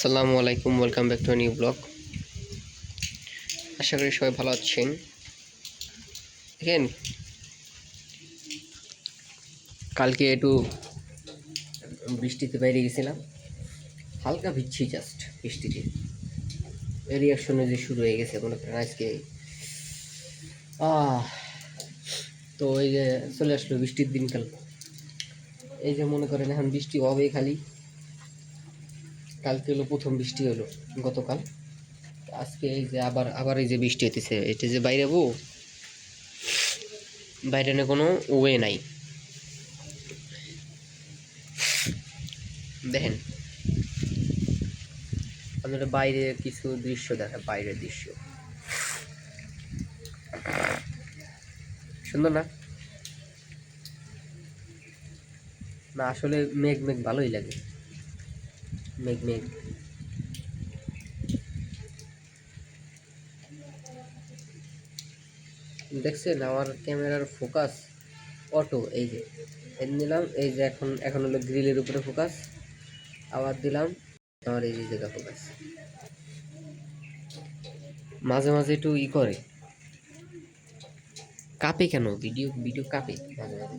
আসসালামু আলাইকুম, welcome back to new blog. আশা করি সবাই ভালো আছেন। দেখেন, কালকে একটু বৃষ্টিতে বাইরে গেছিলাম, হালকা ভিজছি জাস্ট বৃষ্টিতে। রিয়াকশনে যে শুরু হয়ে গেছে মনে করেন আজকে। আহ তো এই যে চলে আসলো বৃষ্টির দিনকাল। এই যে মনে করেন এখন বৃষ্টি হবে খালি। কালকে হলো প্রথম বৃষ্টি হলো, গতকাল। আজকে এই যে আবার আবার এই যে বৃষ্টি হইতেছে, এটা যে বাইরে বাইরে কোনো ওয়ে নাই। দেখেন, আপনারা বাইরে কিছু দৃশ্য দেখা, বাইরের দৃশ্য সুন্দর না? না আসলে মেঘ মেঘ ভালোই লাগে, মেঘ মেঘ। দেখছেন আমার ক্যামেরার ফোকাস অটো, এই যে নিলাম, এই যে এখন হলো গ্রিলের উপরে ফোকাস, আবার দিলাম, আমার এই যে জায়গা ফোকাস। মাঝে মাঝে একটু করে, কাঁপে কেন, ভিডিও ভিডিও কাঁপে মাঝে মাঝে।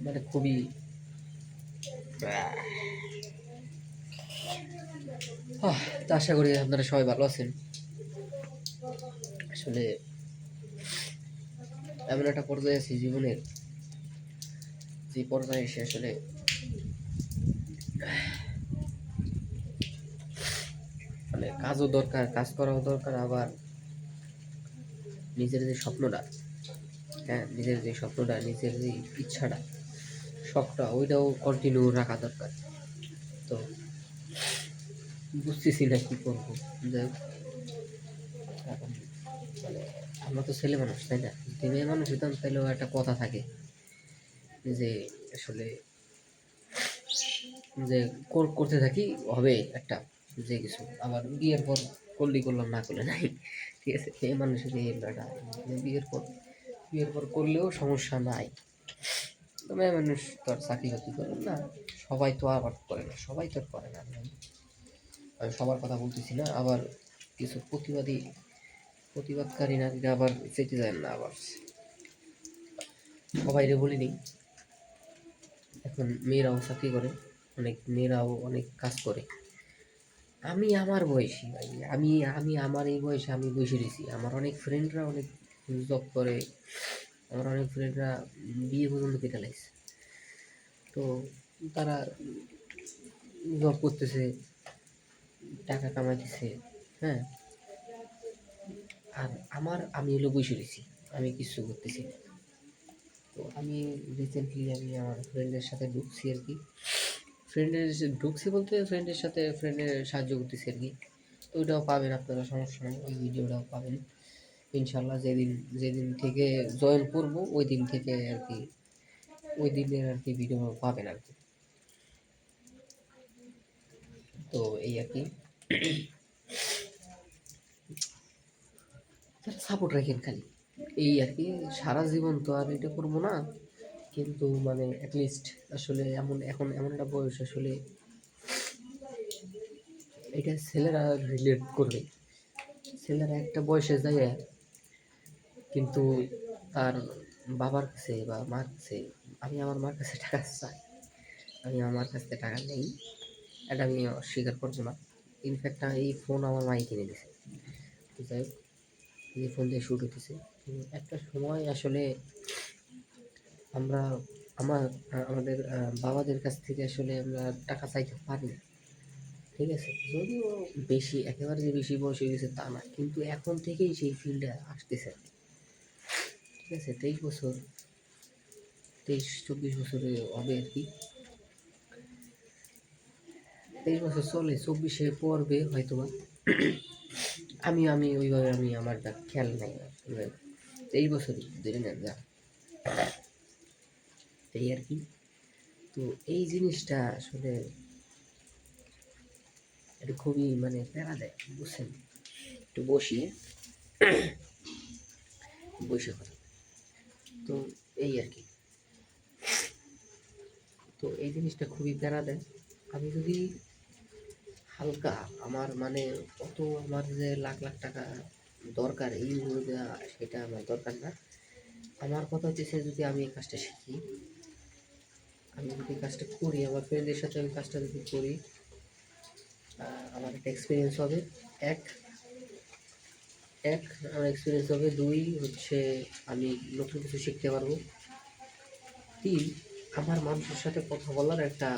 মানে খুবই তো আশা করি আপনারা সবাই ভালো আছেন। আসলে এমন একটা পর্যায়ে আছি জীবনের, যে পর্যায়ে এসে আসলে মানে কাজও দরকার, কাজ করাও দরকার, আবার নিজের যে স্বপ্নটা, হ্যাঁ নিজের যে স্বপ্নটা, নিজের যে ইচ্ছাটা, শখটা, ওইটাও কন্টিনিউ রাখা দরকার। তো বুঝতেছি না কি করবো। যাই হোক, মানে আমরা তো ছেলে মানুষ, তাই না? যদি মেয়ে মানুষ হইতাম তাহলেও একটা কথা থাকে যে আসলে যে করতে থাকি, হবে একটা যে কিছু, আবার বিয়ের পর করলেই করলাম, না করলে নাই। ঠিক আছে, মেয়ে মানুষের এই ব্যাপারটা, বিয়ের পর করলেও সমস্যা নাই। তো মেয়ে মানুষ তো আর চাকরি বাকরি করে না, সবাই তো আবার করে না, সবাই তো আর করে না। আমি সবার কথা বলতেছি না, আবার কিছু প্রতিবাদকারী নারীরা আবার চেতে যায় না, আবার সবাইরে বলিনি। এখন মেয়েরাও চাকরি করে, অনেক মেয়েরাও অনেক কাজ করে। আমি আমার বয়সী ভাই, আমি আমি আমার এই বয়সে আমি বসে রয়েছি, আমার অনেক ফ্রেন্ডরা অনেক জব করে, আমার অনেক ফ্রেন্ডরা বিয়ে পর্যন্ত কেটে লাগছে। তো তারা জব করতেছে, টাকা কামাইতেছে, হ্যাঁ। আর আমি হলো বসে রয়েছি, আমি কিছু করতেছি না। তো আমি রিসেন্টলি আমি আমার ফ্রেন্ডের সাথে ঢুকছি আর কি, ঢুকছি বলতে ফ্রেন্ডের সাথে ফ্রেন্ডের সাহায্য করতেছি আর কি। তো ওইটাও পাবেন আপনারা, সমস্যা নেই, ওই ভিডিওটাও পাবেন ইনশাল্লাহ। যেদিন যেদিন থেকে জয়েন করব ওই দিন থেকে আর কি, ওই দিনের আর কি ভিডিও পাবেন আর কি। তো এই আর কি, সাপোর্ট রাখেন খালি, এই আর কি। সারা জীবন তো আর এটা করবো না, কিন্তু মানে অ্যাটলিস্ট আসলে এখন এমন একটা বয়স, আসলে এটা ছেলেরা রিলেট করবে। ছেলেরা একটা বয়সে যায় কিন্তু তার বাবার কাছে বা মার কাছে, আমি আমার মার কাছে টাকা চাই, আমি আমার কাছ থেকে টাকা নেই, এটা আমি অস্বীকার করবো না। ইনফ্যাক্ট এই ফোন আমার মাই কিনে দিছে। তো যাই হোক, এই ফোন দিয়ে শ্যুট হতেছে। একটা সময় আসলে আমরা আমাদের বাবাদের কাছ থেকে আসলে আমরা টাকা চাইতে পারি না, ঠিক আছে? যদিও বেশি, একেবারে যে বেশি বয়স হয়ে গেছে তা না, কিন্তু এখন থেকেই সেই ফিল্ডে আসতেছে, ঠিক আছে? 23 বছর, 23-24 বছরে হবে আর কি। 23 বছর চলে, 24-এ পড়বে হয়তো বা। আমি ওইভাবে আমি আমারটা খেয়াল নাই আসলে, 23 বছরই ধরে নেন যা, এই আর কি। তো এই জিনিসটা আসলে এটা খুবই মানে প্যারা দেয়, বুঝছেন? একটু বসে কথা, তো এই আর কি। তো এই জিনিসটা খুবই প্যারা দেয়। আমি যদি হালকা আমার মানে অত আমার যে লাখ লাখ টাকা দরকার এই মুহূর্তে, সেটা আমার দরকার না। আমার কথা হচ্ছে যদি আমি এই কাজটা শিখি, আমি যদি কাজটা করি, আমার ফ্রেন্ডের সাথে আমি কাজটা যদি করি, আমার একটা এক্সপিরিয়েন্স হবে। এক এক আমার এক্সপিরিয়েন্স হবে, দুই হচ্ছে আমি নতুন কিছু শিখতে পারবো, তিন আমার মানুষের সাথে কথা বলার একটা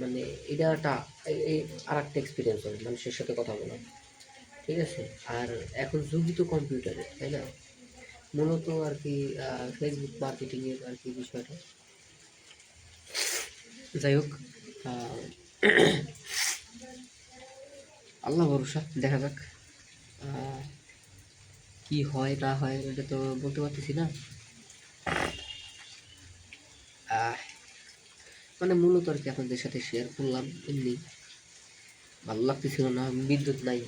মানে এটা একটা আর একটা এক্সপিরিয়েন্স হবে মানুষের সাথে কথা বলা, ঠিক আছে। আর এখন যুগই তো কম্পিউটারে, তাই না? মূলত আর কি ফেসবুক মার্কেটিংয়ের আর কি বিষয়টা। যাই হোক, আহ, আল্লাহ ভরসা, দেখা যাক কি হয় না হয়, এটা তো বলতে পারতেছি না। মানে মূলত আর কি আপনাদের সাথে শেয়ার করলাম, এমনি ভালো লাগতেছিল না, বিদ্যুৎ নাই।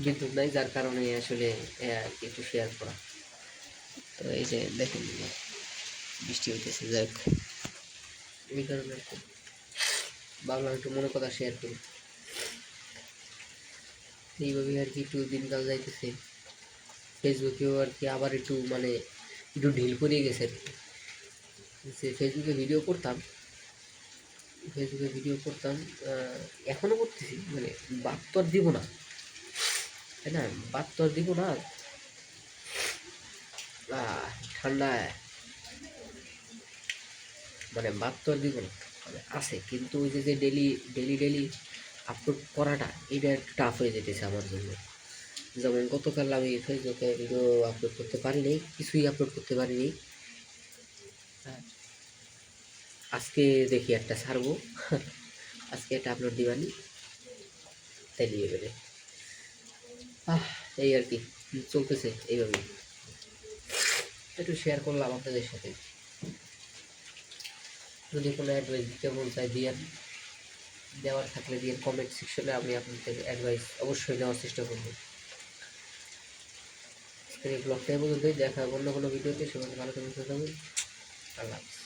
বিদ্যুৎ নাই, যার কারণে আসলে আর কি একটু শেয়ার করা। তো এই যে দেখেন বৃষ্টি হইতেছে, যাই হোক এই কারণে আর কি ভাবলাম একটু মনে কথা শেয়ার করি। এইভাবে আর কি একটু দিনকাল যাইতেছে। ফেসবুকেও আর কি আবার একটু মানে একটু ঢিল পড়িয়ে গেছে আর কি। যে ফেসবুকে ভিডিও করতাম, এখনও করতেছি, মানে বাদ তো আর দিব না, তাই না? বাদ তো আর দিব না। ঠান্ডায় মানে বাদ তো আর দিব না, মানে আছে, কিন্তু ওই যে ডেলি ডেলি ডেলি আপলোড করাটা এটা একটু টাফ হয়ে যেতেছে আমার জন্য। যেমন গতকাল আমি ফেসবুকে ভিডিও আপলোড করতে পারিনি, কিছুই আপলোড করতে পারিনি। হ্যাঁ, আজকে দেখি একটা ছাড়বো। আজকে একটা আপলোড দিবানি, তাই নিয়ে গেলে এই আর কি চলতেছে এইভাবেই। একটু শেয়ার করলাম আপনাদের সাথে। যদি কোনো অ্যাডভাইস দিতে মন চাই দিয়ে দেওয়ার থাকলে দিয়ে কমেন্ট সেকশনে, আমি আপনাদের অ্যাডভাইস অবশ্যই দেওয়ার চেষ্টা করবো। আজকের এই ব্লগটা এই পর্যন্তই, দেখা অন্য কোনো ভিডিওতে। সবাই ভালো থাকবেন, আল্লাহ হাফেজ।